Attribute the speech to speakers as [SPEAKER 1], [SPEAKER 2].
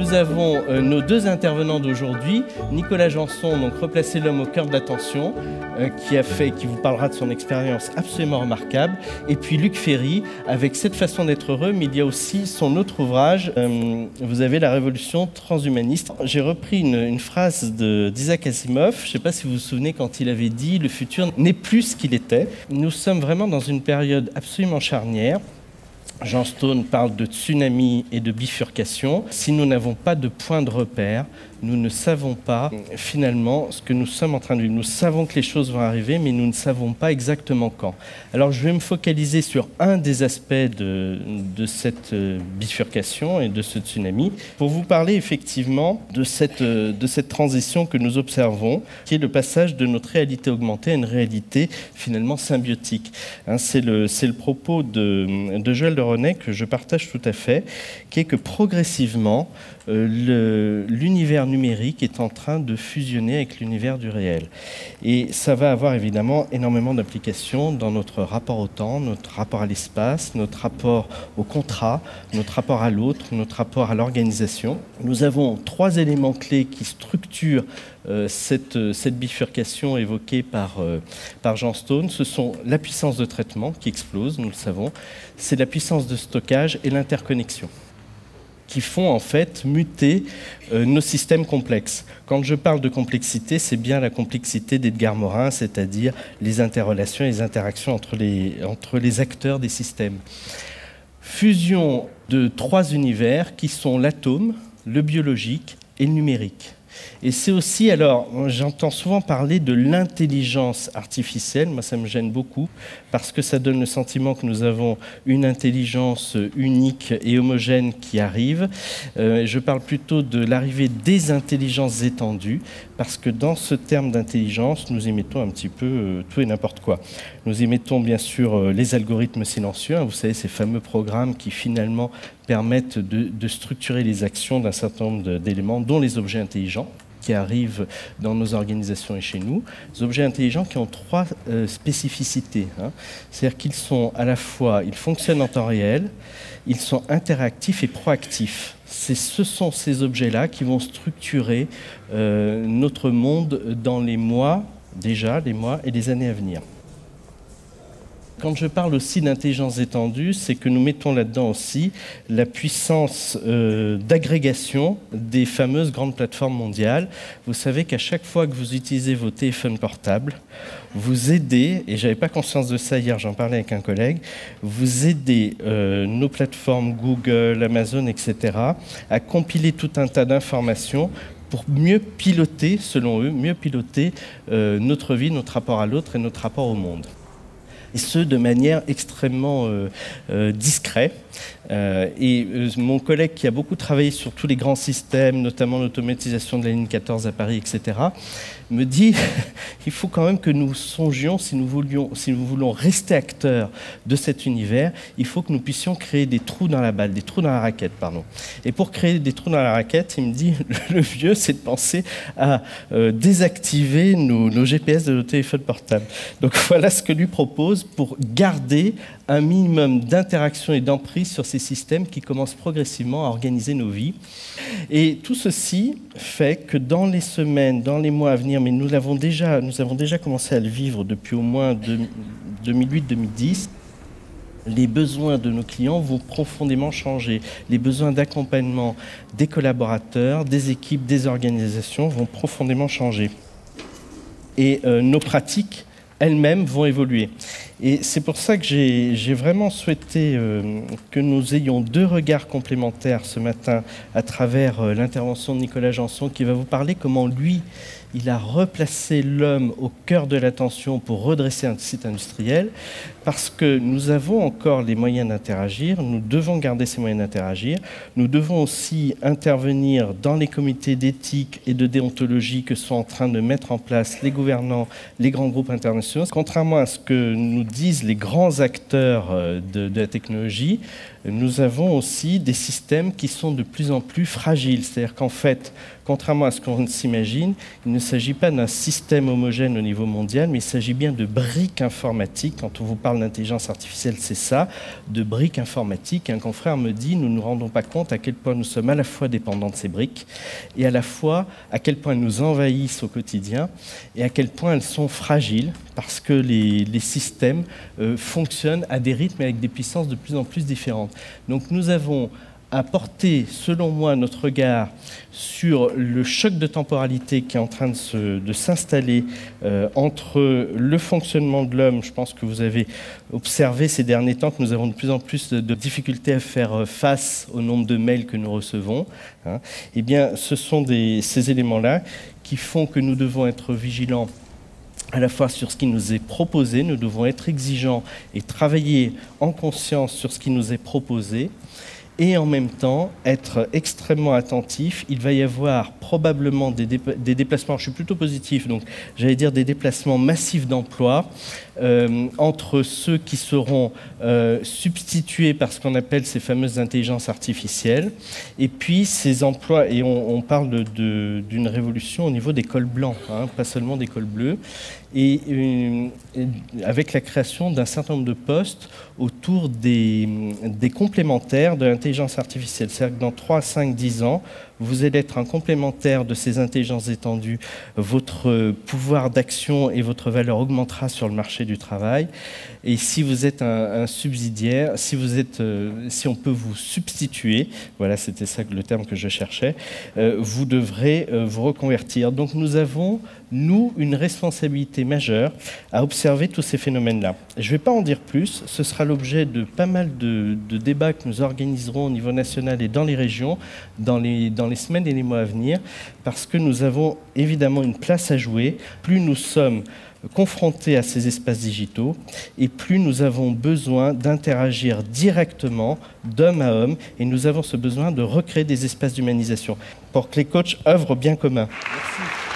[SPEAKER 1] nous avons nos deux intervenants d'aujourd'hui. Nicolas Janson, donc Replacer l'homme au cœur de l'attention, qui vous parlera de son expérience absolument remarquable. Et puis Luc Ferry, avec Cette façon d'être heureux, mais il y a aussi son autre ouvrage, vous avez La révolution transhumaniste. J'ai repris une phrase d'Isaac Asimov, je ne sais pas si vous vous souvenez quand il avait dit « Le futur n'est plus ce qu'il était ». Nous sommes vraiment dans une période absolument charnière. Jean Stone parle de tsunami et de bifurcation. Si nous n'avons pas de point de repère, nous ne savons pas finalement ce que nous sommes en train de vivre. Nous savons que les choses vont arriver, mais nous ne savons pas exactement quand. Alors je vais me focaliser sur un des aspects de cette bifurcation et de ce tsunami, pour vous parler effectivement de cette transition que nous observons, qui est le passage de notre réalité augmentée à une réalité finalement symbiotique. C'est le propos de Joël de René que je partage tout à fait, qui est que progressivement, l'univers numérique est en train de fusionner avec l'univers du réel. Et ça va avoir évidemment énormément d'applications dans notre rapport au temps, notre rapport à l'espace, notre rapport au contrat, notre rapport à l'autre, notre rapport à l'organisation. Nous avons trois éléments clés qui structurent cette bifurcation évoquée par Jean Stone. Ce sont la puissance de traitement qui explose, nous le savons, c'est la puissance de stockage et l'interconnexion, qui font en fait muter nos systèmes complexes. Quand je parle de complexité, c'est bien la complexité d'Edgar Morin, c'est-à-dire les interrelations et les interactions entre les acteurs des systèmes. Fusion de trois univers qui sont l'atome, le biologique et le numérique. Et c'est aussi, alors, j'entends souvent parler de l'intelligence artificielle. Moi, ça me gêne beaucoup parce que ça donne le sentiment que nous avons une intelligence unique et homogène qui arrive. Je parle plutôt de l'arrivée des intelligences étendues parce que dans ce terme d'intelligence, nous y mettons un petit peu tout et n'importe quoi. Nous y mettons bien sûr les algorithmes silencieux, vous savez, ces fameux programmes qui finalement permettent de structurer les actions d'un certain nombre d'éléments, dont les objets intelligents, qui arrivent dans nos organisations et chez nous. Des objets intelligents qui ont trois spécificités. C'est-à-dire qu'ils sont à la fois, ils fonctionnent en temps réel, ils sont interactifs et proactifs. Ce sont ces objets-là qui vont structurer notre monde dans les mois et les années à venir. Quand je parle aussi d'intelligence étendue, c'est que nous mettons là-dedans aussi la puissance d'agrégation des fameuses grandes plateformes mondiales. Vous savez qu'à chaque fois que vous utilisez vos téléphones portables, vous aidez, et je n'avais pas conscience de ça hier, j'en parlais avec un collègue, vous aidez nos plateformes Google, Amazon, etc. à compiler tout un tas d'informations pour mieux piloter, selon eux, notre vie, notre rapport à l'autre et notre rapport au monde. Et ce, de manière extrêmement discrète. Mon collègue qui a beaucoup travaillé sur tous les grands systèmes, notamment l'automatisation de la ligne 14 à Paris, etc., me dit il faut quand même que nous songions, si nous voulons rester acteurs de cet univers, il faut que nous puissions créer des trous dans la balle, des trous dans la raquette, pardon. Et pour créer des trous dans la raquette, il me dit, le mieux, c'est de penser à désactiver nos GPS de nos téléphones portables. Donc voilà ce que lui propose pour garder un minimum d'interaction et d'emprise sur ces systèmes qui commencent progressivement à organiser nos vies. Et tout ceci fait que dans les semaines, dans les mois à venir, mais nous avons déjà commencé à le vivre depuis au moins 2008-2010, les besoins de nos clients vont profondément changer. Les besoins d'accompagnement des collaborateurs, des équipes, des organisations vont profondément changer. Et nos pratiques elles-mêmes vont évoluer. Et c'est pour ça que j'ai vraiment souhaité que nous ayons deux regards complémentaires ce matin à travers l'intervention de Nicolas Janson qui va vous parler comment lui, il a replacé l'homme au cœur de l'attention pour redresser un site industriel, parce que nous avons encore les moyens d'interagir, nous devons garder ces moyens d'interagir, nous devons aussi intervenir dans les comités d'éthique et de déontologie que sont en train de mettre en place les gouvernants, les grands groupes internationaux. Contrairement à ce que nous disent les grands acteurs de la technologie, nous avons aussi des systèmes qui sont de plus en plus fragiles. C'est-à-dire qu'en fait, contrairement à ce qu'on s'imagine, il ne s'agit pas d'un système homogène au niveau mondial, mais il s'agit bien de briques informatiques. Quand on vous parle d'intelligence artificielle, c'est ça, de briques informatiques. Un confrère me dit, nous ne nous rendons pas compte à quel point nous sommes à la fois dépendants de ces briques et à la fois à quel point elles nous envahissent au quotidien et à quel point elles sont fragiles parce que les systèmes fonctionnent à des rythmes et avec des puissances de plus en plus différentes. Donc nous avons à porter, selon moi, notre regard sur le choc de temporalité qui est en train de s'installer entre le fonctionnement de l'homme. Je pense que vous avez observé ces derniers temps que nous avons de plus en plus de difficultés à faire face au nombre de mails que nous recevons. Eh bien, ce sont ces éléments-là qui font que nous devons être vigilants à la fois sur ce qui nous est proposé, nous devons être exigeants et travailler en conscience sur ce qui nous est proposé, et en même temps être extrêmement attentif. Il va y avoir probablement des déplacements, je suis plutôt positif, donc j'allais dire des déplacements massifs d'emplois entre ceux qui seront substitués par ce qu'on appelle ces fameuses intelligences artificielles, et puis ces emplois, et on parle d'une révolution au niveau des cols blancs, pas seulement des cols bleus, et avec la création d'un certain nombre de postes autour des complémentaires de l'intelligence artificielle. C'est-à-dire que dans 3, 5, 10 ans, vous allez être un complémentaire de ces intelligences étendues, votre pouvoir d'action et votre valeur augmentera sur le marché du travail. Et si vous êtes un subsidiaire, si on peut vous substituer, voilà, c'était ça le terme que je cherchais, vous devrez vous reconvertir. Donc nous avons, nous, une responsabilité majeure à observer tous ces phénomènes-là. Je ne vais pas en dire plus, ce sera l'objet de pas mal de débats que nous organiserons au niveau national et dans les régions, dans les semaines et les mois à venir, parce que nous avons évidemment une place à jouer. Plus nous sommes confrontés à ces espaces digitaux et plus nous avons besoin d'interagir directement d'homme à homme, et nous avons ce besoin de recréer des espaces d'humanisation pour que les coachs œuvrent au bien commun. Merci.